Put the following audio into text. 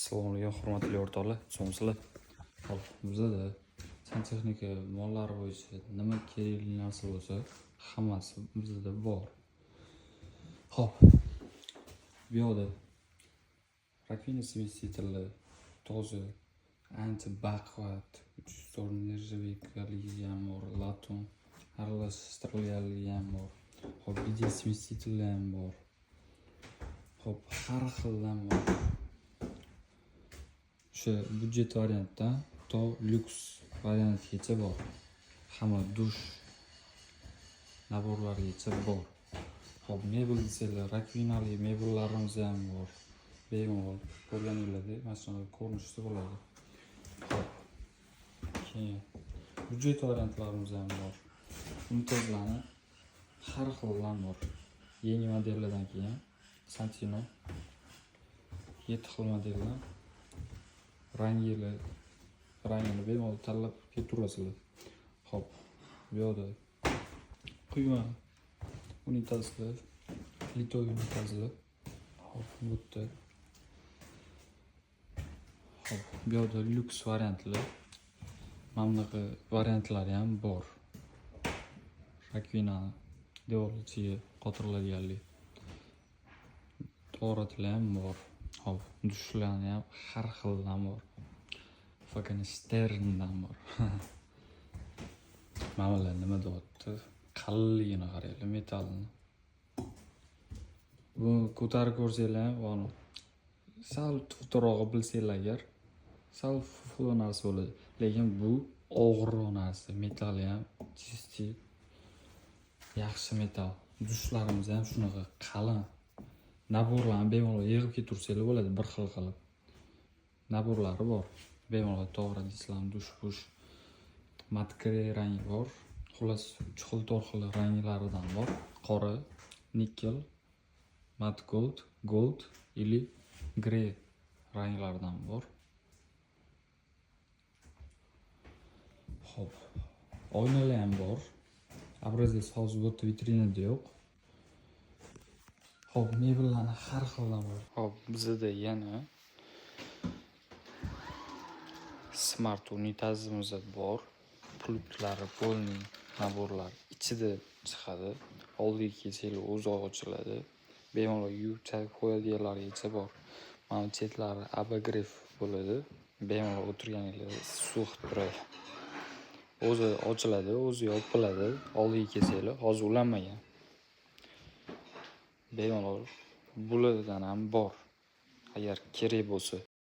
Assalomu alaykum hurmatli o'rtoqlar, somsizlar. Hop, bizda santexnika mollari bo'yicha nima kerakli narsa bo'lsa, hammasi bizda bor. Hop, bu yoqda rakvina smesитель toza, anti baquvvat, 304 nержавейкалigi ham bor, laton aralashtirilganligi ham bor. Hop, video smesитель ham bor. Hop, har xildan bor. O'sha budjet variantdan to lyuks variantgacha bor. Hamma dush naborlarigacha bor. Hop, mebel desanglar, rakvinali mebellarimiz ham bor. Bemalol ko'rganinglardek mana shunaqa ko'rinishda bo'ladi. Hop. Keyin budjet variantlarimiz ham bor. Mumtozlarni har xildan bor. Yangi modellardan keyin Santino 7 xil modellar rangini bemalol tanlab ketaverasizlar. Hop, bu yoqda quyma unitazlar, litoy unitazlar. Hop, bu yerda. Hop, bu yoqda lyuks variantlar. Mana bunaqa variantlari ham bor. Rakvinani devorlar ichiga qotiriladiganlik. To'g'ratlar ham bor. Hop, dushlarni ham har xildan bor. Sterndan bor. Mana bular nima deyapti? Qalinligini qaranglar, metallini. Bu ko'tarib ko'rsanglar ham, sal tuftirog'i bilsanglar agar, sal fuflo narsa bo'ladi. Lekin bu og'irroq narsa. Metalli ham chisti, yaxshi metal. Dushlarimiz ham shunaqa qalin. Naborlarni bemalol yig'ib ketaversanglar bo'ladi bir xil qilib. Naborlari bor. Bemalol to'g'ri islam dush-push matkare rangi bor. Xullas 3 xil 4 xil ranglaridan bor. Qora, nikel, matte gold, gold ili grey ranglaridan bor. Hop. Oynalar ham bor. Образец hozir bu yerda vitrinada yo'q. Hop, mebellarni har xildan bor. Hop, bizda yana smart unitazimiz bor. Pultlari, polning naborlar ichida chiqadi. Oldiga kelsanglar o'zi ochiladi. Bemalol yuvib qo'yadiganlarigacha bor. Mana chetlari abagrev bo'ladi. Bemalol o'tirganingizda suv turadi. O'zi ochiladi, o'zi yopiladi. Oldiga kelsanglar, hozir ulanmagan. Bemalol bulardan ham bor. Agar kerak bo'lsa,